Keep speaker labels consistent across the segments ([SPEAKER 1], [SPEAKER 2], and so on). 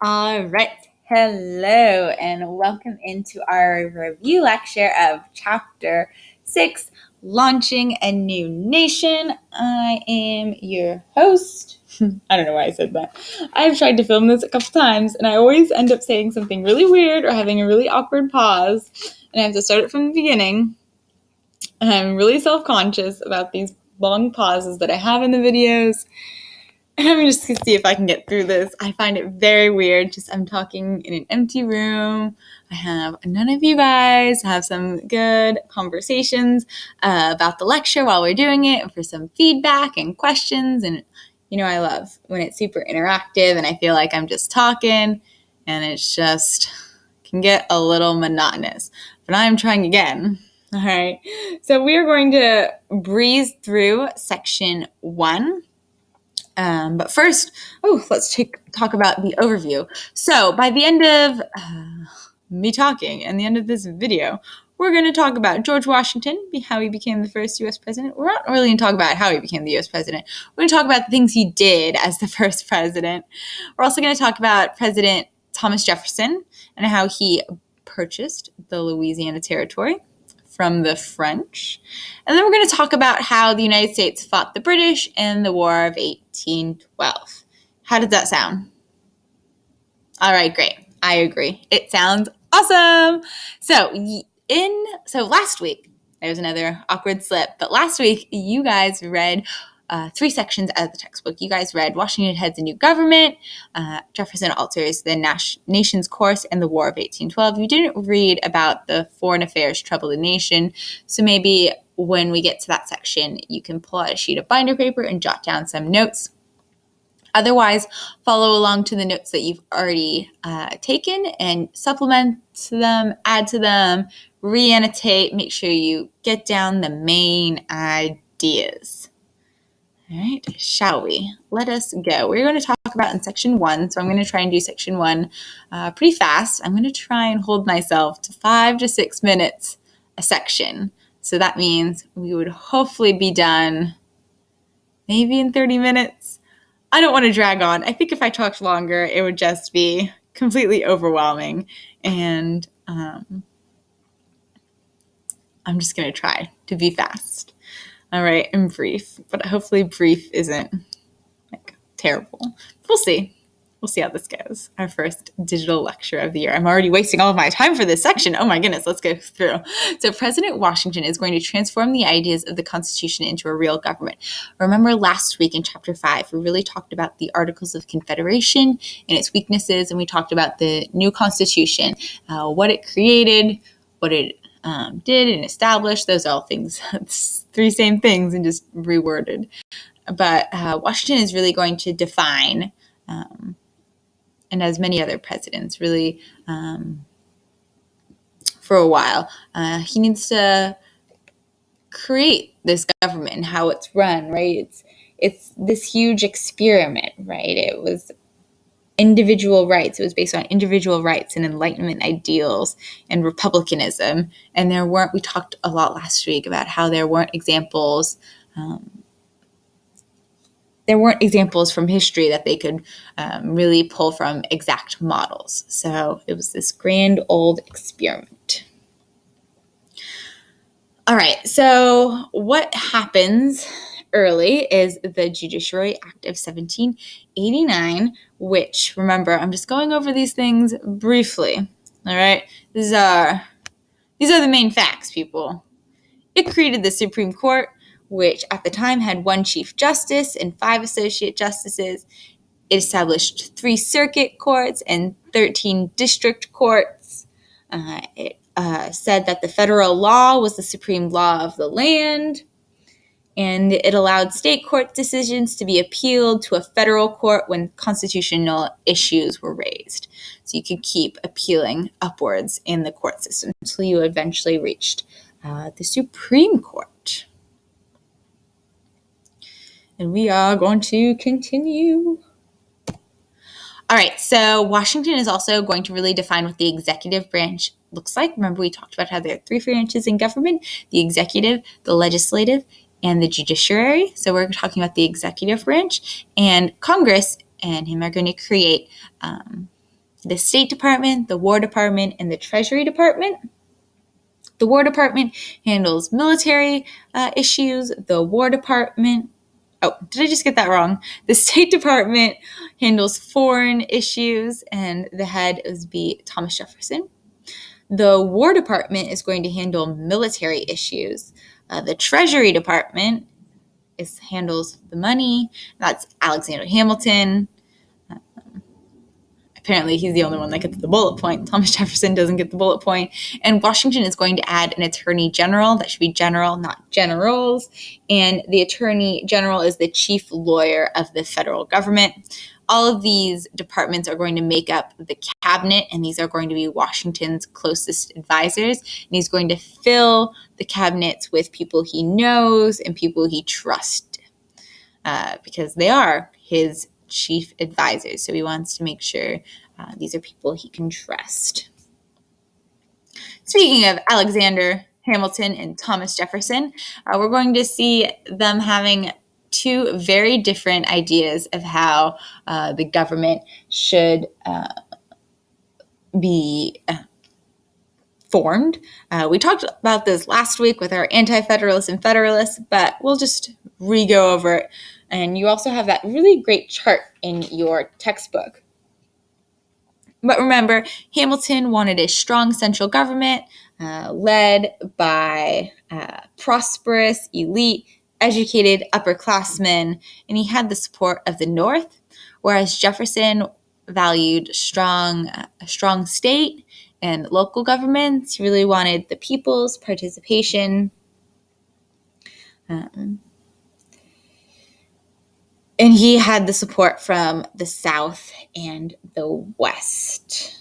[SPEAKER 1] All right. Hello, and welcome into our review lecture of Chapter 6, Launching a New Nation. I am your host. I don't know why I said that. I've tried to film this a couple times, and I always end up saying something really weird or having a really awkward pause, and I have to start it from the beginning. And I'm really self-conscious about these long pauses that I have in the videos. And I'm just going to see if I can get through this. I find it very weird. I'm talking in an empty room. I have none of you guys. I have some good conversations about the lecture while we're doing it for some feedback and questions. And, I love when it's super interactive and I feel like I'm just talking and it's just can get a little monotonous. But I'm trying again. All right. So we are going to breeze through section 1. But first, let's talk about the overview. So by the end of me talking and the end of this video, we're going to talk about George Washington, how he became the first U.S. president. We're not really going to talk about how he became the U.S. president. We're going to talk about the things he did as the first president. We're also going to talk about President Thomas Jefferson and how he purchased the Louisiana Territory from the French. And then we're going to talk about how the United States fought the British in the War of 1812. How did that sound? All right, great. I agree. It sounds awesome. So last week, there was another awkward slip, but last week you guys read 3 sections out of the textbook. You guys read Washington Heads a New Government, Jefferson Alters the Nation's Course, and the War of 1812. You didn't read about the Foreign Affairs Trouble the Nation, so maybe when we get to that section, you can pull out a sheet of binder paper and jot down some notes. Otherwise, follow along to the notes that you've already taken and supplement them, add to them, re-annotate, make sure you get down the main ideas. All right, shall we? Let us go. We're going to talk about in section 1, so I'm going to try and do section 1 pretty fast. I'm going to try and hold myself to 5 to 6 minutes a section. So that means we would hopefully be done maybe in 30 minutes. I don't want to drag on. I think if I talked longer, it would just be completely overwhelming. And I'm just going to try to be fast. All right, and brief. But hopefully brief isn't terrible. We'll see. We'll see how this goes. Our first digital lecture of the year. I'm already wasting all of my time for this section. Oh my goodness, let's go through. So President Washington is going to transform the ideas of the Constitution into a real government. Remember last week in Chapter 5, we really talked about the Articles of Confederation and its weaknesses, and we talked about the new Constitution, what it created, what it did and established. Those are all things, 3 same things and just reworded. But Washington is really going to define and as many other presidents, really, for a while. He needs to create this government and how it's run, right? It's this huge experiment, right? It was individual rights. It was based on individual rights and Enlightenment ideals and republicanism. And we talked a lot last week about how there weren't examples from history that they could really pull from exact models. So it was this grand old experiment. All right, so what happens early is the Judiciary Act of 1789, which, remember, I'm just going over these things briefly. All right, these are the main facts, people. It created the Supreme Court, which at the time had 1 Chief Justice and 5 Associate Justices. It established 3 circuit courts and 13 district courts. It said that the federal law was the supreme law of the land, and it allowed state court decisions to be appealed to a federal court when constitutional issues were raised. So you could keep appealing upwards in the court system until you eventually reached the Supreme Court. And we are going to continue. All right, so Washington is also going to really define what the executive branch looks like. Remember, we talked about how there are 3 branches in government: the executive, the legislative, and the judiciary. So we're talking about the executive branch. And Congress and him are going to create the State Department, the War Department, and the Treasury Department. The War Department handles military issues. The War Department, did I just get that wrong? The State Department handles foreign issues, and the head would be Thomas Jefferson. The War Department is going to handle military issues. The Treasury Department handles the money. That's Alexander Hamilton. Apparently, he's the only one that gets the bullet point. Thomas Jefferson doesn't get the bullet point. And Washington is going to add an attorney general. That should be general, not generals. And the attorney general is the chief lawyer of the federal government. All of these departments are going to make up the cabinet, and these are going to be Washington's closest advisors. And he's going to fill the cabinets with people he knows and people he trusts, because they are his chief advisors. So he wants to make sure these are people he can trust. Speaking of Alexander Hamilton and Thomas Jefferson, we're going to see them having two very different ideas of how the government should be formed. We talked about this last week with our Anti-Federalists and Federalists, but we'll just re-go over it. And you also have that really great chart in your textbook. But remember, Hamilton wanted a strong central government led by prosperous, elite, educated upperclassmen, and he had the support of the North, whereas Jefferson valued a strong state and local governments. He really wanted the people's participation. And he had the support from the South and the West.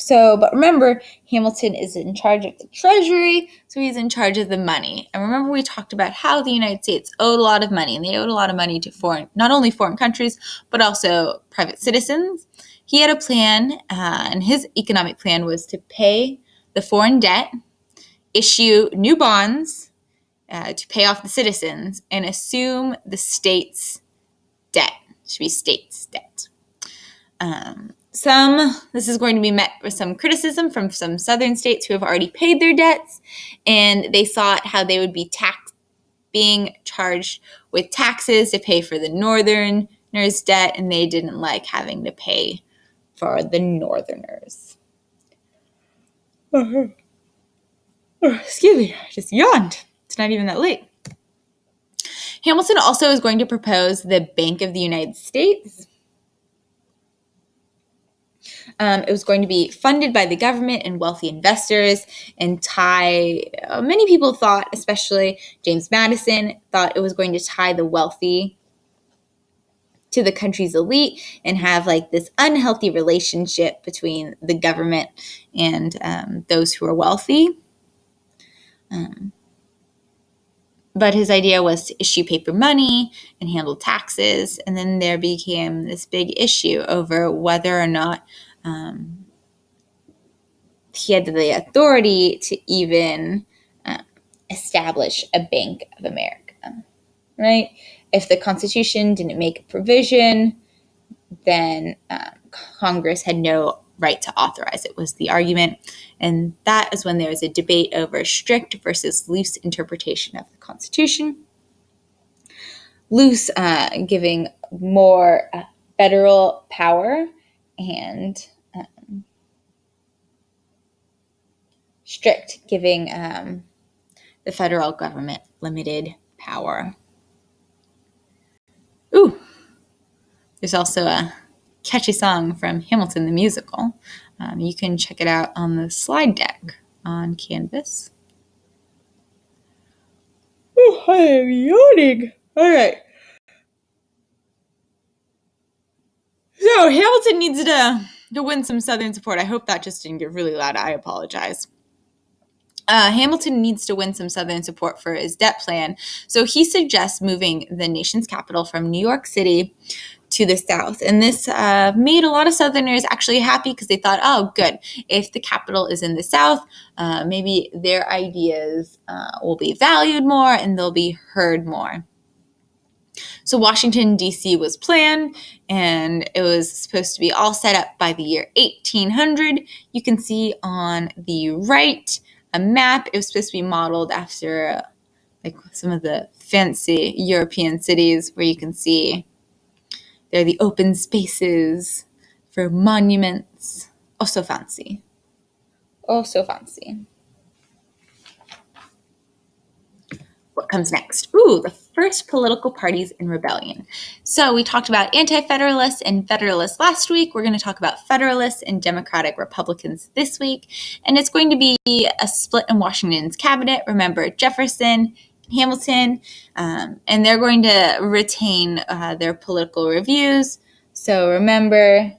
[SPEAKER 1] But remember, Hamilton is in charge of the Treasury, so he's in charge of the money. And remember, we talked about how the United States owed a lot of money, and they owed a lot of money to not only foreign countries, but also private citizens. He had a plan, and his economic plan was to pay the foreign debt, issue new bonds, to pay off the citizens, and assume the state's debt. It should be state's debt. This is going to be met with some criticism from some southern states who have already paid their debts, and they thought how they would be being charged with taxes to pay for the northerners' debt, and they didn't like having to pay for the northerners. Excuse me, I just yawned. It's not even that late. Hamilton also is going to propose the Bank of the United States. It was going to be funded by the government and wealthy investors and many people thought, especially James Madison, thought it was going to tie the wealthy to the country's elite and have like this unhealthy relationship between the government and those who are wealthy. But his idea was to issue paper money and handle taxes. And then there became this big issue over whether or not he had the authority to even establish a Bank of America, right? If the Constitution didn't make a provision, then Congress had no right to authorize it, was the argument. And that is when there was a debate over strict versus loose interpretation of the Constitution. Loose giving more federal power, and strict giving the federal government limited power. Ooh, there's also a catchy song from Hamilton the Musical. You can check it out on the slide deck on Canvas. Oh, I am yawning. All right. So Hamilton needs to win some Southern support. I hope that just didn't get really loud. I apologize. Hamilton needs to win some Southern support for his debt plan. So he suggests moving the nation's capital from New York City to the South. And this made a lot of Southerners actually happy because they thought, oh, good. If the capital is in the South, maybe their ideas will be valued more and they'll be heard more. So Washington, D.C. was planned, and it was supposed to be all set up by the year 1800. You can see on the right a map. It was supposed to be modeled after like some of the fancy European cities where you can see there are the open spaces for monuments. Oh, so fancy. Oh, so fancy. What comes next? Ooh, the first political parties in rebellion. So we talked about anti-federalists and federalists last week. We're going to talk about federalists and Democratic Republicans this week. And it's going to be a split in Washington's cabinet. Remember, Jefferson, Hamilton, and they're going to retain their political reviews. So remember,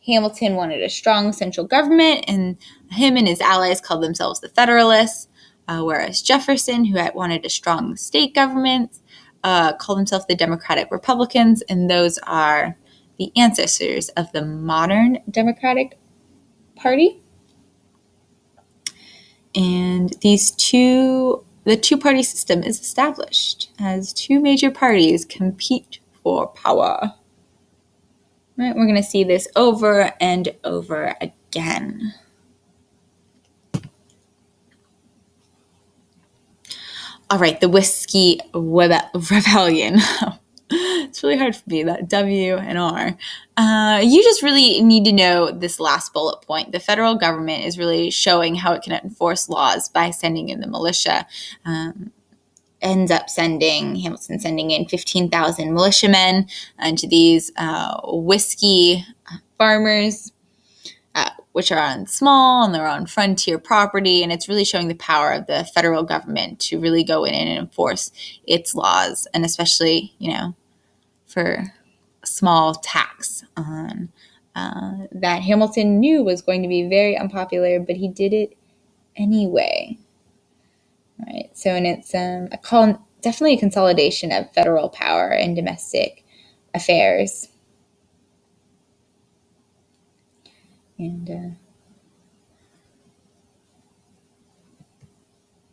[SPEAKER 1] Hamilton wanted a strong central government, and him and his allies called themselves the Federalists. Whereas Jefferson, who had wanted a strong state government, called himself the Democratic Republicans, and those are the ancestors of the modern Democratic Party. And the two-party system is established as two major parties compete for power. Right, we're going to see this over and over again. All right, the Whiskey Rebellion. It's really hard for me, that W and R. You just really need to know this last bullet point. The federal government is really showing how it can enforce laws by sending in the militia. Hamilton sending in 15,000 militiamen into these whiskey farmers, which are on small and they're on frontier property, and it's really showing the power of the federal government to really go in and enforce its laws, and especially, for a small tax on that Hamilton knew was going to be very unpopular, but he did it anyway. All right, so and it's definitely a consolidation of federal power in domestic affairs. And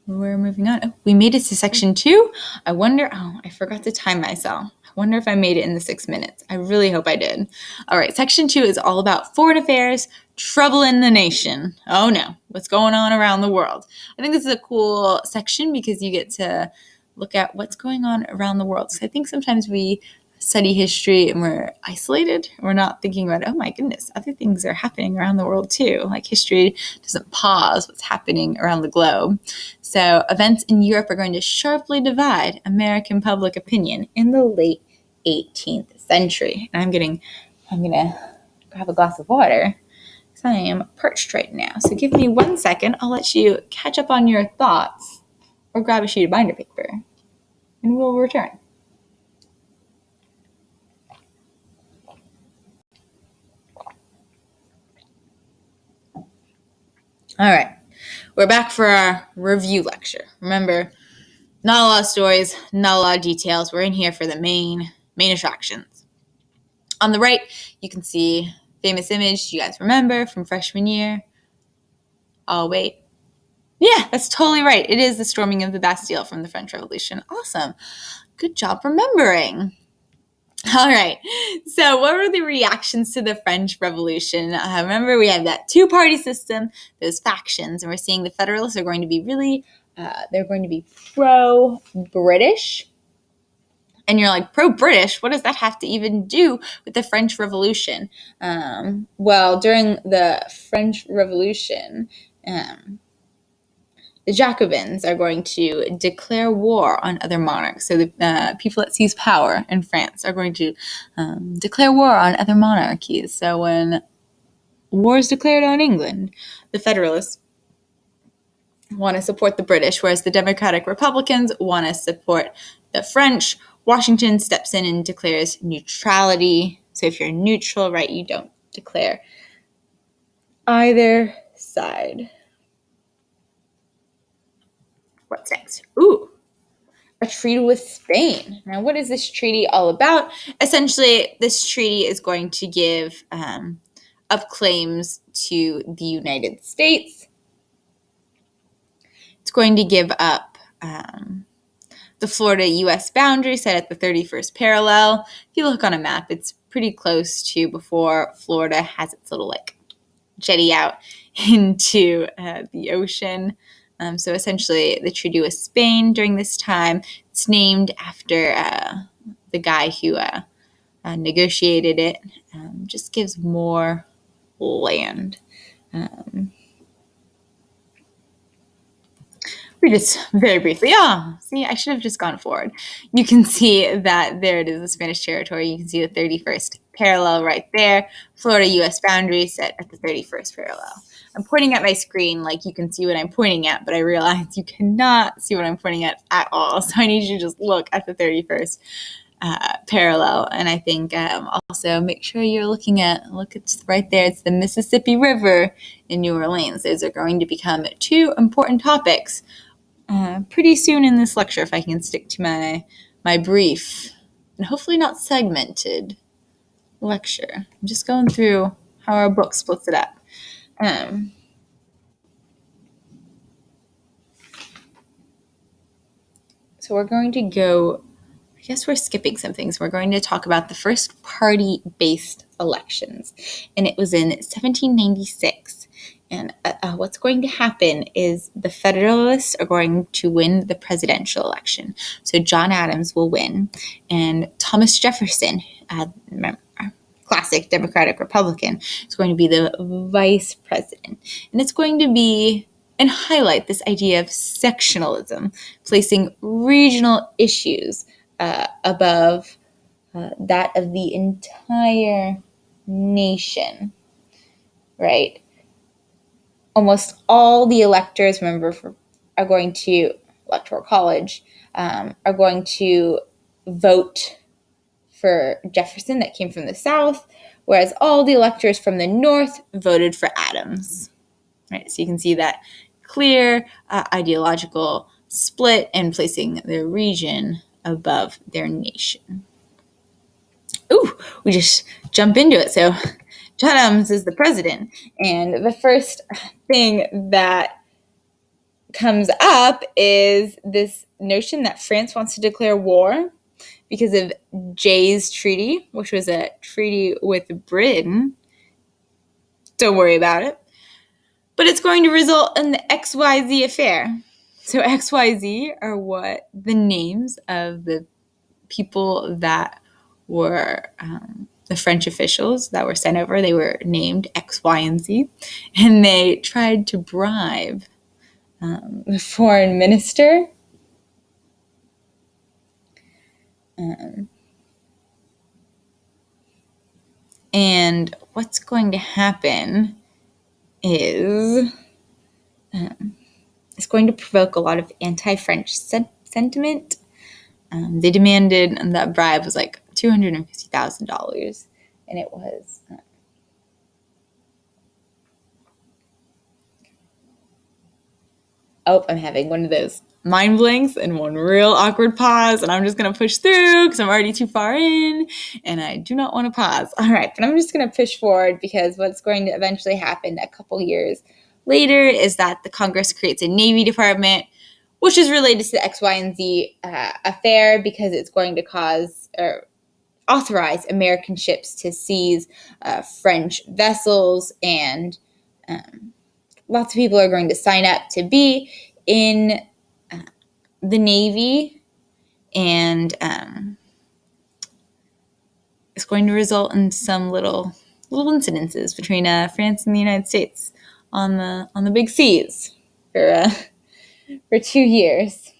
[SPEAKER 1] we're moving on. Oh, we made it to section 2. I forgot to time myself. I wonder if I made it in the 6 minutes. I really hope I did. All right, section 2 is all about foreign affairs, trouble in the nation. Oh no, what's going on around the world? I think this is a cool section because you get to look at what's going on around the world. So I think sometimes we study history and we're isolated. We're not thinking about, oh my goodness, other things are happening around the world too. Like history doesn't pause what's happening around the globe. So events in Europe are going to sharply divide American public opinion in the late 18th century. And I'm going to grab a glass of water because I am parched right now. So give me 1 second. I'll let you catch up on your thoughts or grab a sheet of binder paper and we'll return. All right, we're back for our review lecture. Remember, not a lot of stories, not a lot of details. We're in here for the main attractions. On the right, you can see famous image you guys remember from freshman year. Oh, wait. Yeah, that's totally right. It is the storming of the Bastille from the French Revolution. Awesome. Good job remembering. All right. So what were the reactions to the French Revolution? Remember, we have that two-party system, those factions, and we're seeing the Federalists are going to be they're going to be pro-British. And you're like, pro-British? What does that have to even do with the French Revolution? Well, during the French Revolution, the Jacobins are going to declare war on other monarchs. So the people that seize power in France are going to declare war on other monarchies. So when war is declared on England, the Federalists want to support the British, whereas the Democratic Republicans want to support the French. Washington steps in and declares neutrality. So if you're neutral, right, you don't declare either side. What's next? Ooh, a treaty with Spain. Now, what is this treaty all about? Essentially, this treaty is going to give up claims to the United States. It's going to give up the Florida-U.S. boundary set at the 31st parallel. If you look on a map, it's pretty close to before Florida has its little jetty out into the ocean. So essentially, the treaty with Spain during this time. It's named after the guy who negotiated it. Just gives more land. Read it very briefly. See, I should have just gone forward. You can see that there it is, the Spanish territory. You can see the 31st parallel right there. Florida-U.S. boundary set at the 31st parallel. I'm pointing at my screen like you can see what I'm pointing at, but I realize you cannot see what I'm pointing at all. So I need you to just look at the 31st parallel. And I think also make sure you're look, it's right there. It's the Mississippi River in New Orleans. Those are going to become two important topics pretty soon in this lecture, if I can stick to my brief and hopefully not segmented lecture. I'm just going through how our book splits it up. So we're going to go, I guess we're skipping some things. We're going to talk about the first party-based elections, and it was in 1796. And what's going to happen is the Federalists are going to win the presidential election. So John Adams will win, and Thomas Jefferson, classic Democratic Republican, is going to be the vice president. And it's going to be and highlight this idea of sectionalism, placing regional issues above that of the entire nation, right? Almost all the electors, are going to, Electoral College, are going to vote for Jefferson that came from the South, whereas all the electors from the North voted for Adams. Right, so you can see that clear ideological split and placing their region above their nation. Ooh, we just jump into it. So John Adams is the president, and the first thing that comes up is this notion that France wants to declare war because of Jay's Treaty, which was a treaty with Britain. Don't worry about it. But it's going to result in the XYZ affair. So XYZ are what the names of the people that were the French officials that were sent over. They were named X, Y, and Z. And they tried to bribe the foreign minister. And what's going to happen is it's going to provoke a lot of anti-French sentiment. They demanded, and that bribe was like $250,000, and it was I'm having one of those mind blanks and one real awkward pause, and I'm just going to push through because I'm already too far in, and I do not want to pause. All right, but I'm just going to push forward because what's going to eventually happen a couple years later is that the Congress creates a Navy Department, which is related to the X, Y, and Z affair because it's going to cause or authorize American ships to seize French vessels, and lots of people are going to sign up to be in the Navy, and it's going to result in some little incidences between France and the United States on the big seas for 2 years.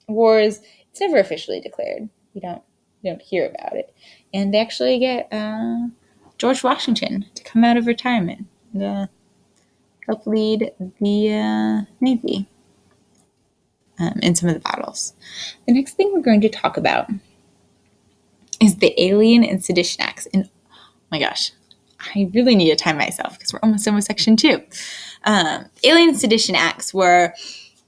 [SPEAKER 1] Wars, it's never officially declared. You don't hear about it, and they actually get George Washington to come out of retirement and help lead the Navy in some of the battles. The next thing we're going to talk about is the Alien and Sedition Acts. And oh my gosh, I really need to time myself because we're almost done with section 2. Alien and Sedition Acts were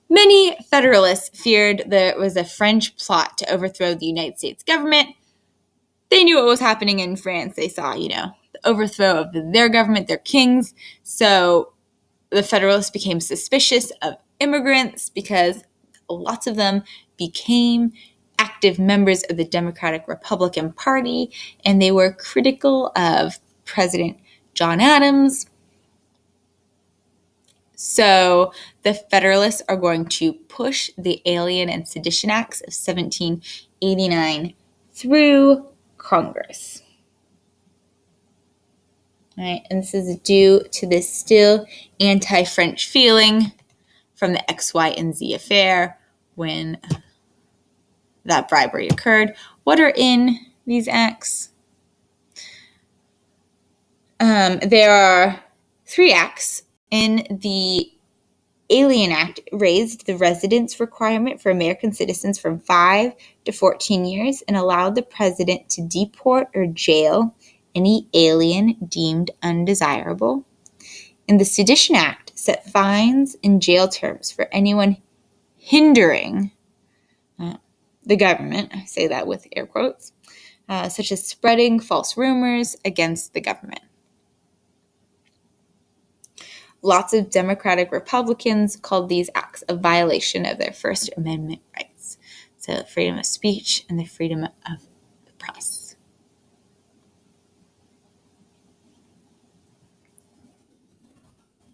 [SPEAKER 1] many Federalists feared there was a French plot to overthrow the United States government. They knew what was happening in France. They saw, the overthrow of their government, their kings. So the Federalists became suspicious of immigrants because lots of them became active members of the Democratic Republican Party, and they were critical of President John Adams. So the Federalists are going to push the Alien and Sedition Acts of 1789 through Congress. All right, and this is due to this still anti-French feeling from the X, Y, and Z affair when that bribery occurred. What are in these acts? There are 3 acts. In the Alien Act, raised the residence requirement for American citizens from 5 to 14 years and allowed the president to deport or jail any alien deemed undesirable. And the Sedition Act set fines and jail terms for anyone hindering the government, I say that with air quotes, such as spreading false rumors against the government. Lots of Democratic Republicans called these acts a violation of their First Amendment rights. So freedom of speech and the freedom of the press.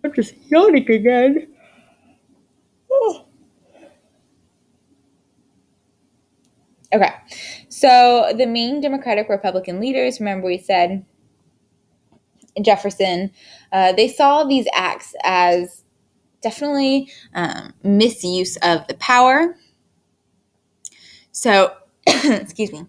[SPEAKER 1] I'm just yawning again. Oh. Okay, so the main Democratic Republican leaders, remember we said Jefferson, they saw these acts as definitely misuse of the power. So, excuse me,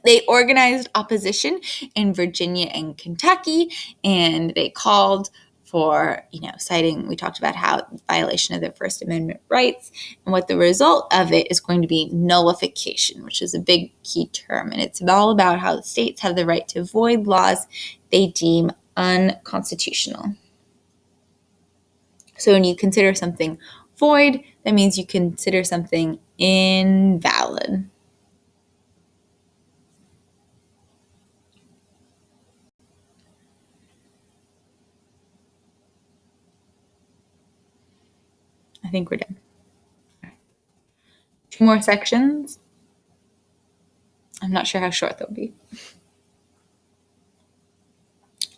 [SPEAKER 1] they organized opposition in Virginia and Kentucky, and they called for, citing, we talked about how violation of their First Amendment rights, and what the result of it is going to be nullification, which is a big key term. And it's all about how the states have the right to void laws they deem unconstitutional. So when you consider something void, that means you consider something invalid. I think we're done. 2 more sections. I'm not sure how short they'll be.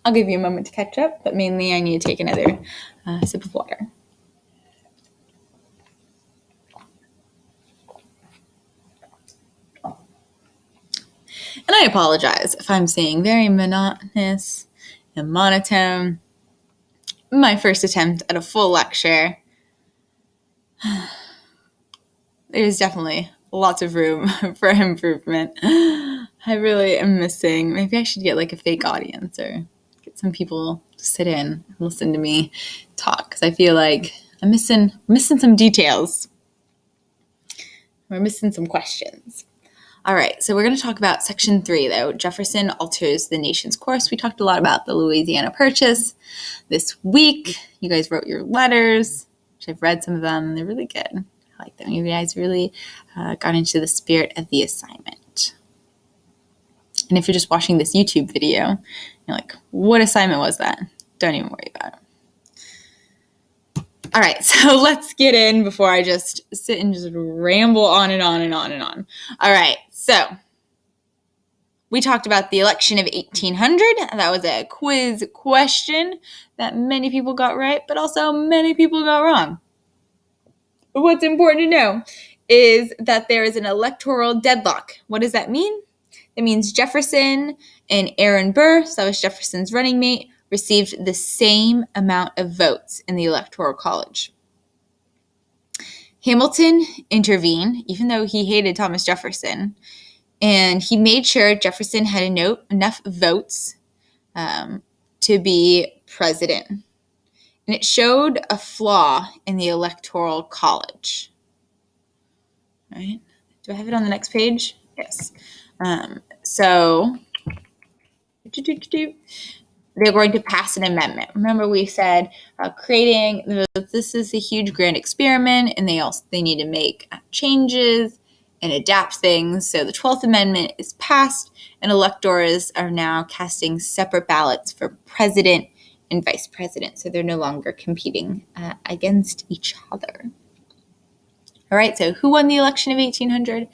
[SPEAKER 1] I'll give you a moment to catch up, but mainly I need to take another sip of water. And I apologize if I'm saying very monotonous and monotone. My first attempt at a full lecture. There's definitely lots of room for improvement. I really am missing, maybe I should get like a fake audience or get some people to sit in and listen to me talk, because I feel like I'm missing some details. We're missing some questions. All right, so we're going to talk about Section 3, though. Jefferson alters the nation's course. We talked a lot about the Louisiana Purchase this week. You guys wrote your letters, which I've read some of them. They're really good. I like them. You guys really got into the spirit of the assignment. And if you're just watching this YouTube video, you're like, what assignment was that? Don't even worry about it. All right, so let's get in before I just sit and just ramble on and on and on and on. All right, so we talked about the election of 1800. That was a quiz question that many people got right, but also many people got wrong. But what's important to know is that there is an electoral deadlock. What does that mean? It means Jefferson and Aaron Burr, so that was Jefferson's running mate, received the same amount of votes in the Electoral College. Hamilton intervened, even though he hated Thomas Jefferson, and he made sure Jefferson had enough votes to be president. And it showed a flaw in the Electoral College. All right. Do I have it on the next page? Yes. So they're going to pass an amendment. Remember, we said this is a huge grand experiment, and they need to make changes and adapt things. So the 12th Amendment is passed, and electors are now casting separate ballots for president and vice president. So they're no longer competing against each other. All right, so who won the election of 1800?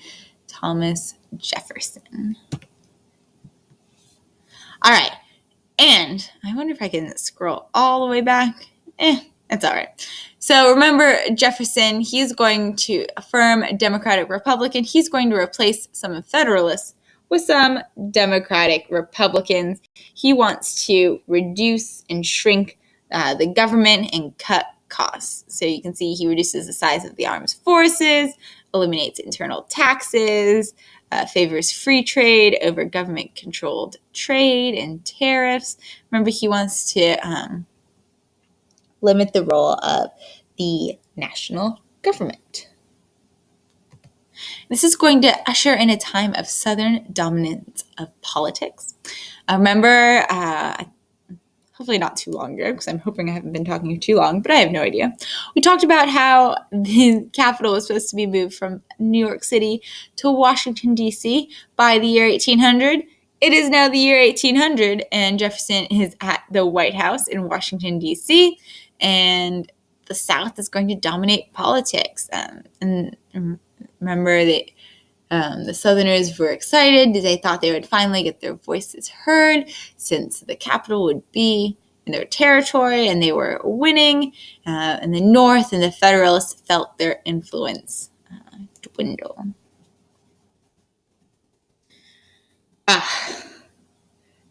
[SPEAKER 1] Thomas Jefferson. All right, and I wonder if I can scroll all the way back. That's all right. So remember Jefferson, he's going to affirm Democratic Republican. He's going to replace some Federalists with some Democratic Republicans. He wants to reduce and shrink the government and cut costs. So you can see he reduces the size of the armed forces, eliminates internal taxes, favors free trade over government-controlled trade and tariffs. Remember, he wants to limit the role of the national government. This is going to usher in a time of Southern dominance of politics. Remember, hopefully not too long ago, because I'm hoping I haven't been talking too long, but I have no idea. We talked about how the capital was supposed to be moved from New York City to Washington, D.C. by the year 1800. It is now the year 1800, and Jefferson is at the White House in Washington, D.C., and the South is going to dominate politics. And remember that the Southerners were excited. They thought they would finally get their voices heard since the capital would be in their territory and they were winning. And the North and the Federalists felt their influence dwindle.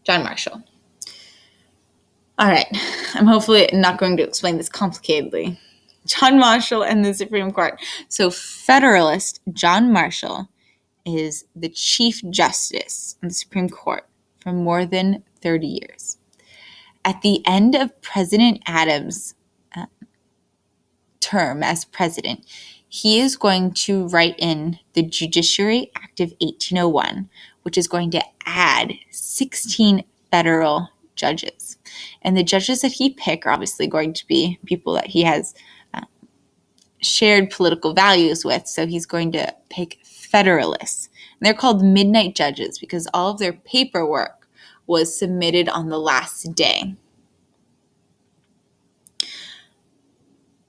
[SPEAKER 1] John Marshall. All right, I'm hopefully not going to explain this complicatedly. John Marshall and the Supreme Court. So Federalist John Marshall is the Chief Justice of the Supreme Court for more than 30 years. At the end of President Adams' term as president, he is going to write in the Judiciary Act of 1801, which is going to add 16 federal judges. And the judges that he picks are obviously going to be people that he has shared political values with. So he's going to pick Federalists. And they're called midnight judges because all of their paperwork was submitted on the last day.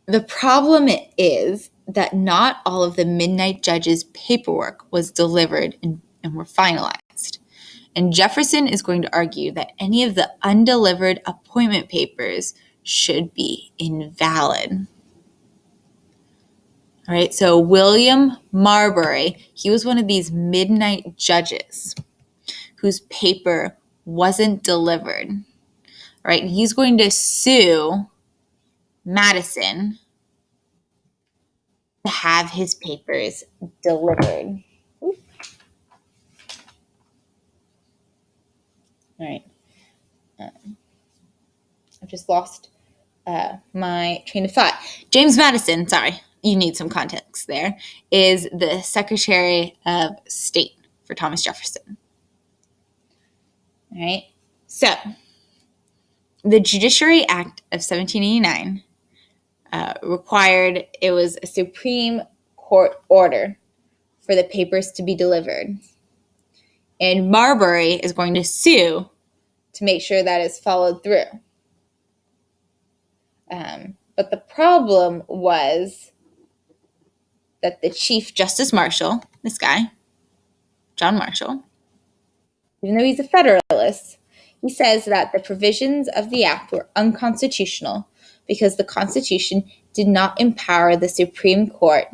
[SPEAKER 1] The problem is that not all of the midnight judges' paperwork was delivered and were finalized. And Jefferson is going to argue that any of the undelivered appointment papers should be invalid. All right, so William Marbury, he was one of these midnight judges whose paper wasn't delivered. All right, and he's going to sue Madison to have his papers delivered. All right. I've just lost my train of thought. James Madison, sorry, you need some context there, is the Secretary of State for Thomas Jefferson. All right. So, the Judiciary Act of 1789 required, it was a Supreme Court order for the papers to be delivered. And Marbury is going to sue to make sure that is followed through. But the problem was that the Chief Justice Marshall, this guy, John Marshall, even though he's a Federalist, he says that the provisions of the act were unconstitutional because the Constitution did not empower the Supreme Court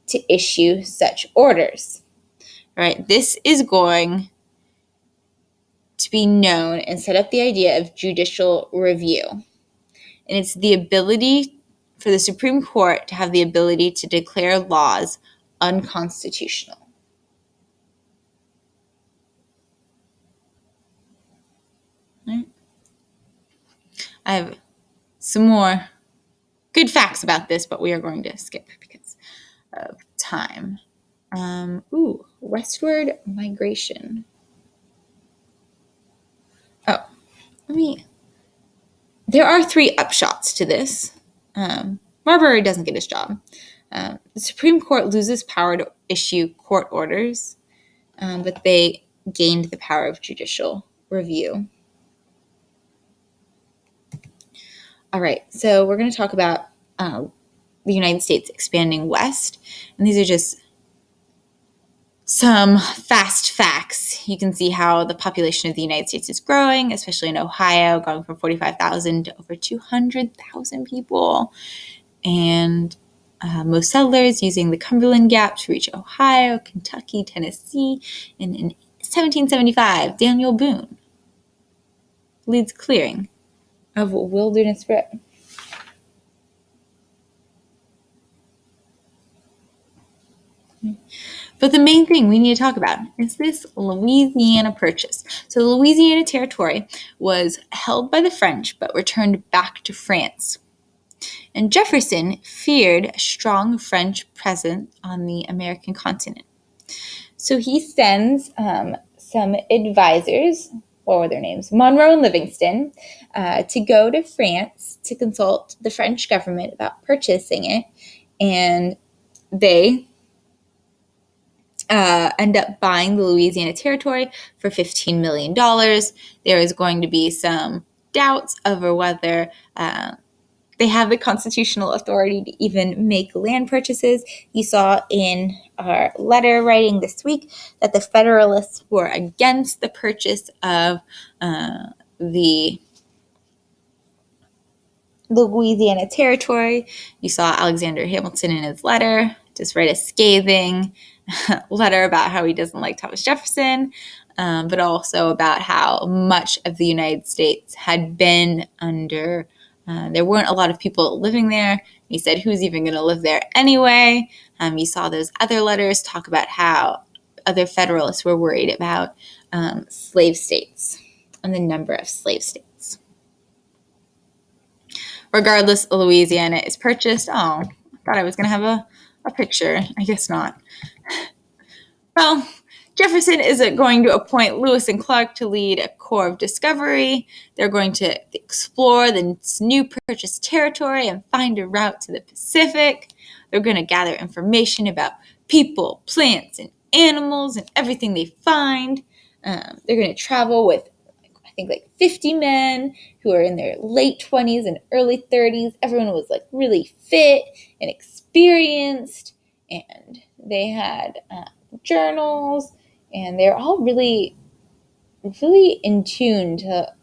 [SPEAKER 1] to issue such orders. All right, this is going to be known and set up the idea of judicial review. And it's the ability for the Supreme Court to have the ability to declare laws unconstitutional. Right. I have some more good facts about this, but we are going to skip because of time. Westward migration. There are three upshots to this. Marbury doesn't get his job. The Supreme Court loses power to issue court orders, but they gained the power of judicial review. All right, so we're going to talk about the the United States expanding west. And these are just some fast facts. You can see how the population of the United States is growing, especially in Ohio, going from 45,000 to over 200,000 people. And most settlers using the Cumberland Gap to reach Ohio, Kentucky, Tennessee. And in 1775, Daniel Boone leads clearing of Wilderness Road. But the main thing we need to talk about is this Louisiana Purchase. So the Louisiana Territory was held by the French but returned back to France. And Jefferson feared a strong French presence on the American continent. So he sends some advisors, what were their names? Monroe and Livingston, to go to France to consult the French government about purchasing it. And they end up buying the Louisiana Territory for $15 million. There is going to be some doubts over whether they have the constitutional authority to even make land purchases. You saw in our letter writing this week that the Federalists were against the purchase of the Louisiana Territory. You saw Alexander Hamilton in his letter just write a scathing letter about how he doesn't like Thomas Jefferson, but also about how much of the United States had been under. There weren't a lot of people living there. He said, who's even going to live there anyway? You saw those other letters talk about how other Federalists were worried about slave states and the number of slave states. Regardless, Louisiana is purchased. Oh, I thought I was going to have a picture. I guess not. Well, Jefferson is going to appoint Lewis and Clark to lead a Corps of Discovery. They're going to explore this new purchased territory and find a route to the Pacific. They're going to gather information about people, plants, and animals and everything they find. They're going to travel with, I think, 50 men who are in their late 20s and early 30s. Everyone was really fit and experienced, and they had journals, and they're all really in tune to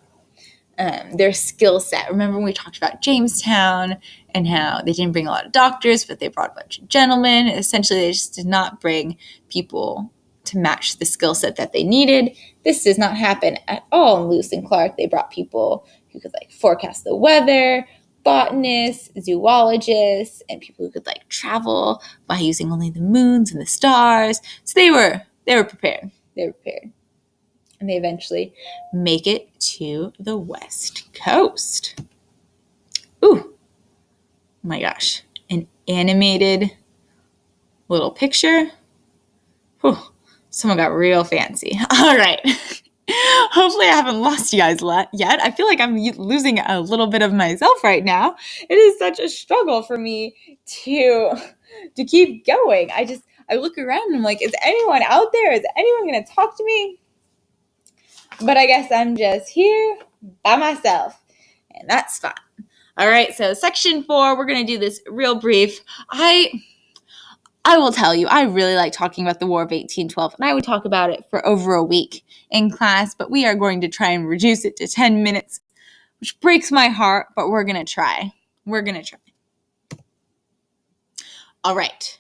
[SPEAKER 1] their skill set. Remember when we talked about Jamestown and how they didn't bring a lot of doctors, but they brought a bunch of gentlemen. Essentially, they just did not bring people to match the skill set that they needed. This does not happen at all in Lewis and Clark. They brought people who could forecast the weather, botanists, zoologists, and people who could travel by using only the moons and the stars. So they were prepared. And they eventually make it to the West Coast. Ooh, my gosh, an animated little picture. Whew, someone got real fancy. All right. Hopefully I haven't lost you guys yet. I feel like I'm losing a little bit of myself right now. It is such a struggle for me to keep going. I look around and I'm like, is anyone out there? Is anyone going to talk to me? But I guess I'm just here by myself, and that's fine. All right, so section 4, we're going to do this real brief. I will tell you, I really like talking about the War of 1812, and I would talk about it for over a week in class, but we are going to try and reduce it to 10 minutes, which breaks my heart, but we're going to try. All right,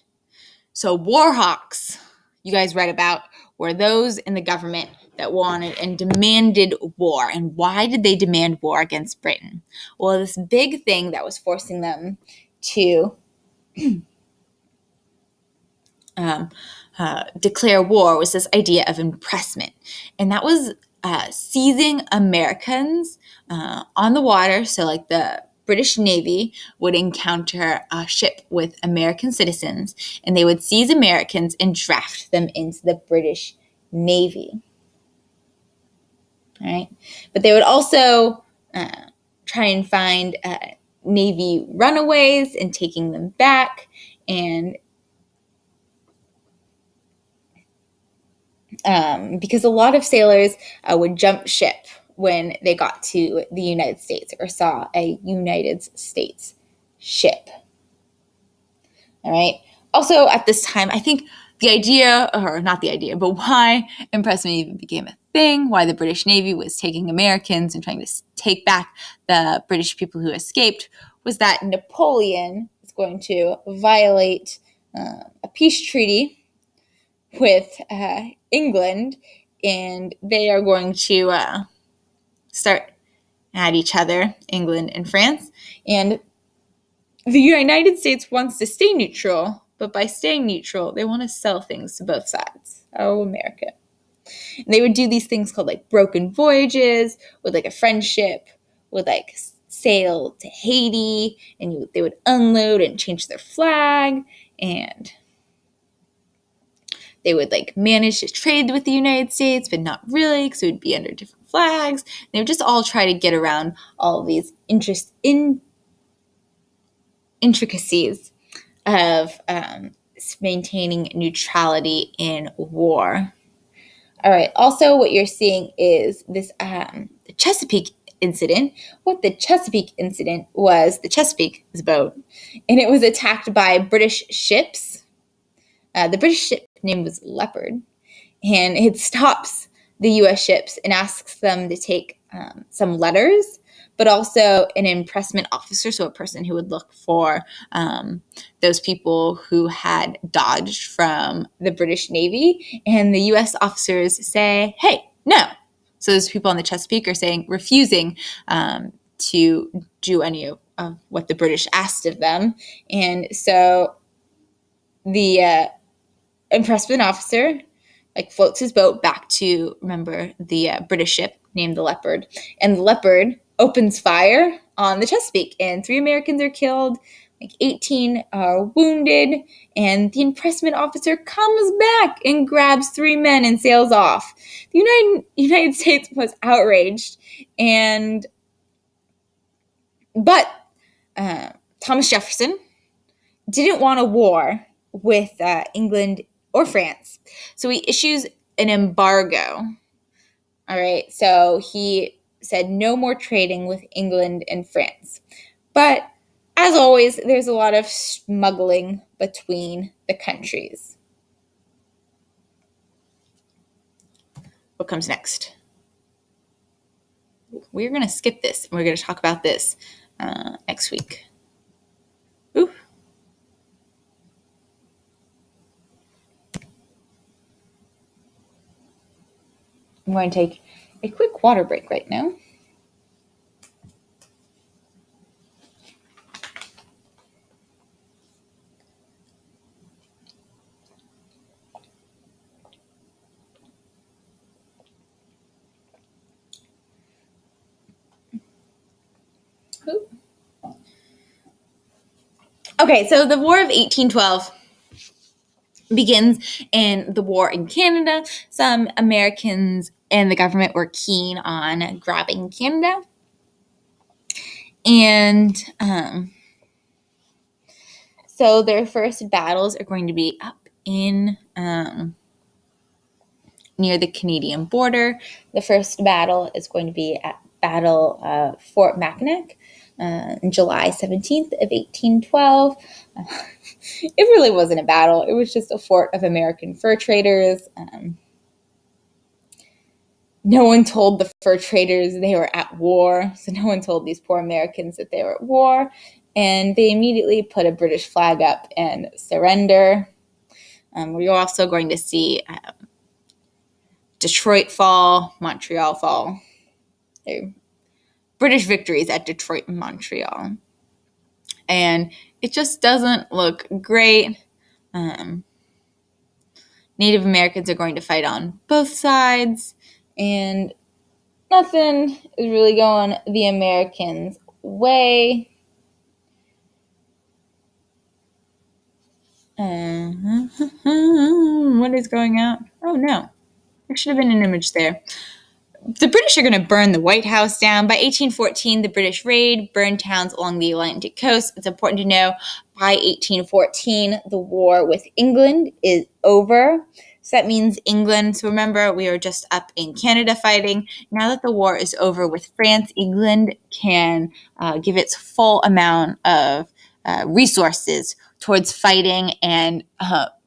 [SPEAKER 1] so war hawks, you guys read about, were those in the government that wanted and demanded war. And why did they demand war against Britain? Well, this big thing that was forcing them to declare war was this idea of impressment. And that was seizing Americans on the water. So the British Navy would encounter a ship with American citizens, and they would seize Americans and draft them into the British Navy. All right, but they would also try and find Navy runaways and taking them back, and because a lot of sailors would jump ship when they got to the United States or saw a United States ship. All right. Also, at this time, I think the idea, or not the idea, but why impressment even became a thing, why the British Navy was taking Americans and trying to take back the British people who escaped, was that Napoleon is going to violate a peace treaty with England, and they are going to start at each other, England and France. And the United States wants to stay neutral, but by staying neutral, they want to sell things to both sides. Oh, America. And they would do these things called like broken voyages, with like a friendship, would like sail to Haiti, and they would unload and change their flag, and they would like manage to trade with the United States, but not really, because it would be under different flags. And they would just all try to get around all of these intricacies of maintaining neutrality in war. All right. Also, what you're seeing is this Chesapeake incident. What the Chesapeake incident was, the Chesapeake is a boat, and it was attacked by British ships. The British ship name was Leopard, and it stops the U.S. ships and asks them to take some letters, but also an impressment officer, so a person who would look for those people who had dodged from the British Navy. And the U.S. officers say, hey, no. So those people on the Chesapeake are refusing to do any of what the British asked of them. And so the impressment officer floats his boat back to, remember, the British ship named the Leopard. And the Leopard opens fire on the Chesapeake, and 3 Americans are killed, 18 are wounded, and the impressment officer comes back and grabs 3 men and sails off. The United States was outraged, but Thomas Jefferson didn't want a war with England or France. So he issues an embargo. All right. So he said no more trading with England and France. But as always, there's a lot of smuggling between the countries. What comes next? We're going to skip this, and we're going to talk about this next week. Ooh. I'm going to take a quick water break right now. Ooh. Okay, so the War of 1812 begins in the war in Canada. Some Americans and the government were keen on grabbing Canada. And so their first battles are going to be up in near the Canadian border. The first battle is going to be at Battle of Fort Mackinac on July 17th of 1812. It really wasn't a battle. It was just a fort of American fur traders. No one told the fur traders they were at war. So no one told these poor Americans that they were at war. And they immediately put a British flag up and surrender. We're also going to see Detroit fall, Montreal fall. British victories at Detroit and Montreal. And it just doesn't look great. Native Americans are going to fight on both sides, and nothing is really going the Americans' way. What is going on? Oh, no. There should have been an image there. The British are going to burn the White House down. By 1814, the British raid, burned towns along the Atlantic coast. It's important to know, by 1814, the war with England is over. So that means England, so remember, we are just up in Canada fighting. Now that the war is over with France, England can give its full amount of resources towards fighting and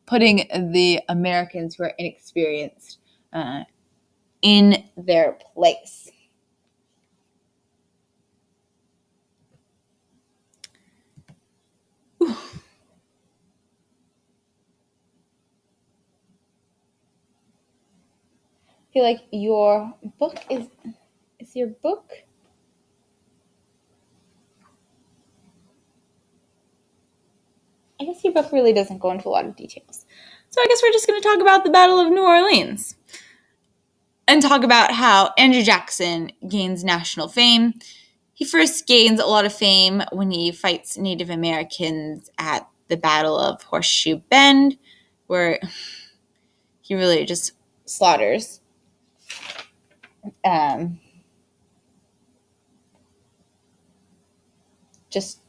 [SPEAKER 1] putting the Americans who are inexperienced in their place. Ooh. I feel like your book is your book. I guess your book really doesn't go into a lot of details. So I guess we're just going to talk about the Battle of New Orleans and talk about how Andrew Jackson gains national fame. He first gains a lot of fame when he fights Native Americans at the Battle of Horseshoe Bend, where he really just slaughters just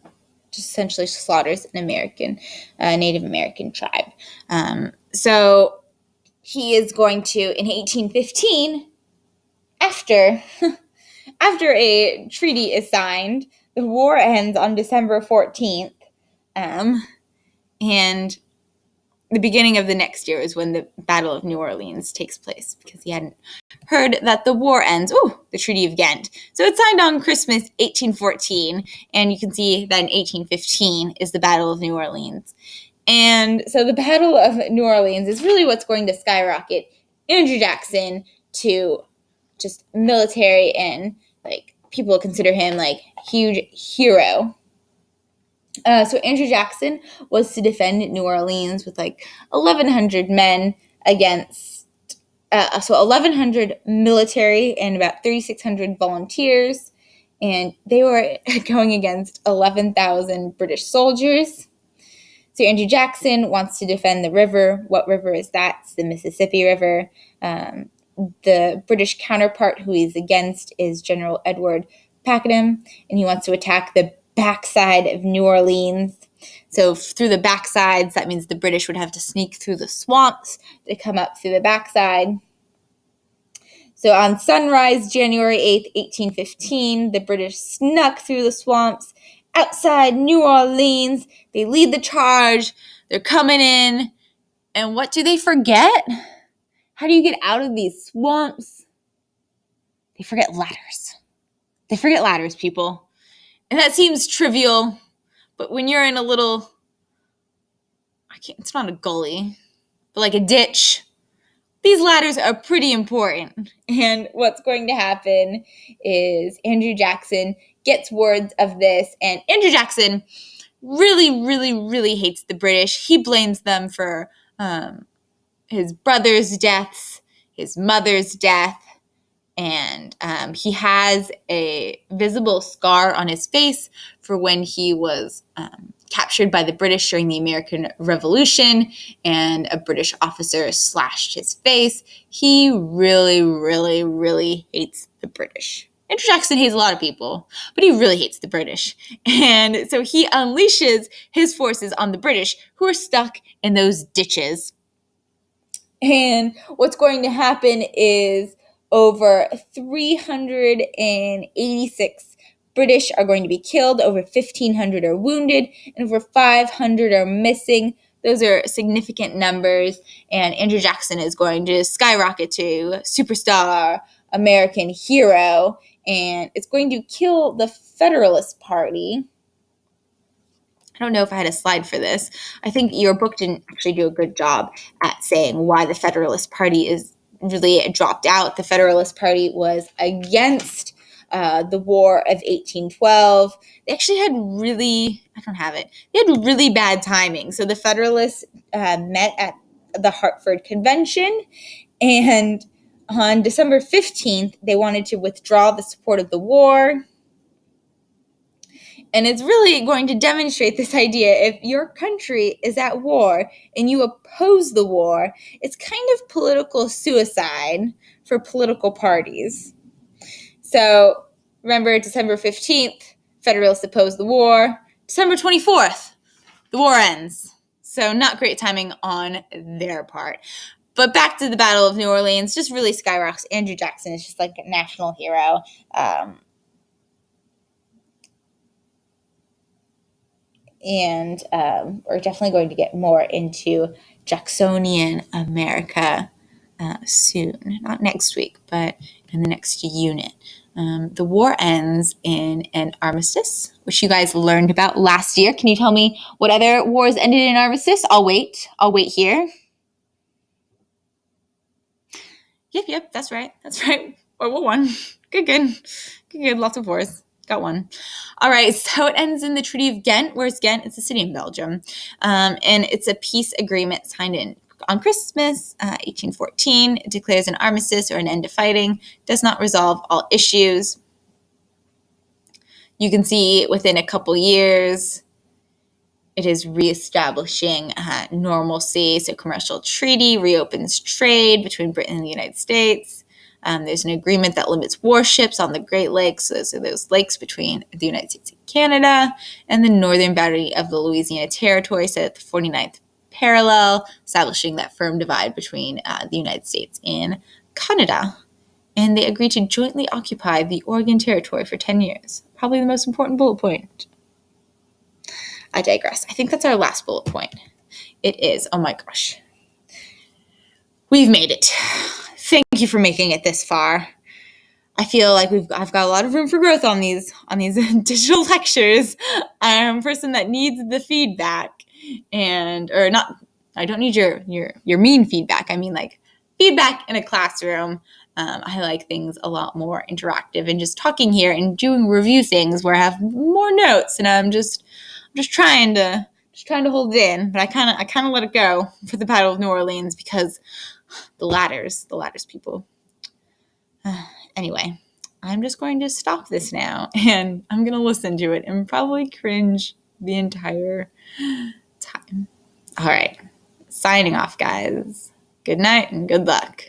[SPEAKER 1] essentially slaughters an Native American tribe. So he is going to, in 1815, after a treaty is signed, the war ends on December 14th, and the beginning of the next year is when the Battle of New Orleans takes place, because he hadn't heard that the war ends. The Treaty of Ghent. So it's signed on Christmas 1814, and you can see that in 1815 is the Battle of New Orleans. And so the Battle of New Orleans is really what's going to skyrocket Andrew Jackson to just military, and like people consider him like huge hero. So Andrew Jackson was to defend New Orleans with like 1,100 men against, 1,100 military and about 3,600 volunteers, and they were going against 11,000 British soldiers. So Andrew Jackson wants to defend the river. What river is that? It's the Mississippi River. The British counterpart who he's against is General Edward Pakenham, and he wants to attack the backside of New Orleans. So through the backsides, that means the British would have to sneak through the swamps to come up through the backside. So on sunrise, January 8th, 1815, the British snuck through the swamps outside New Orleans. They lead the charge. They're coming in. And what do they forget? How do you get out of these swamps? They forget ladders. They forget ladders, people. And that seems trivial, but when you're in a little, it's not a gully, but like a ditch, these ladders are pretty important. And what's going to happen is Andrew Jackson gets word of this, and Andrew Jackson really, really, really hates the British. He blames them for his brother's deaths, his mother's death, and he has a visible scar on his face for when he was captured by the British during the American Revolution, and a British officer slashed his face. He really, really, really hates the British. Andrew Jackson hates a lot of people, but he really hates the British. And so he unleashes his forces on the British, who are stuck in those ditches. And what's going to happen is over 386 British are going to be killed, over 1,500 are wounded, and over 500 are missing. Those are significant numbers, and Andrew Jackson is going to skyrocket to superstar American hero, and it's going to kill the Federalist Party. I don't know if I had a slide for this. I think your book didn't actually do a good job at saying why the Federalist Party is really dropped out. The Federalist Party was against the War of 1812. They actually had really bad timing. So the Federalists met at the Hartford Convention, and on December 15th, they wanted to withdraw the support of the war. And it's really going to demonstrate this idea. If your country is at war and you oppose the war, it's kind of political suicide for political parties. So remember, December 15th, Federalists oppose the war. December 24th, the war ends. So not great timing on their part. But back to the Battle of New Orleans, just really skyrockets. Andrew Jackson is just like a national hero. and we're definitely going to get more into Jacksonian America soon. Not next week, but in the next unit. The war ends in an armistice, which you guys learned about last year. Can you tell me what other wars ended in armistice? I'll wait. I'll wait here. Yep, that's right. World War One. Good. Lots of wars. Got one. All right, so it ends in the Treaty of Ghent. Where's Ghent? It's a city in Belgium. And it's a peace agreement signed on Christmas, 1814. It declares an armistice or an end to fighting. Does not resolve all issues. You can see within a couple years, it is reestablishing normalcy. So commercial treaty reopens trade between Britain and the United States. There's an agreement that limits warships on the Great Lakes. So those are those lakes between the United States and Canada, and the northern boundary of the Louisiana Territory set at the 49th parallel, establishing that firm divide between the United States and Canada. And they agreed to jointly occupy the Oregon Territory for 10 years. Probably the most important bullet point. I digress. I think that's our last bullet point. It is. Oh my gosh. We've made it. Thank you for making it this far. I feel like I've got a lot of room for growth on these digital lectures. I'm a person that needs the feedback, I don't need your mean feedback. I mean like feedback in a classroom. I like things a lot more interactive, and just talking here and doing review things where I have more notes, and I'm just trying to hold it in, but I kind of let it go for the Battle of New Orleans because the ladders people. Anyway, I'm just going to stop this now, and I'm going to listen to it and probably cringe the entire time. All right, signing off, guys. Good night and good luck.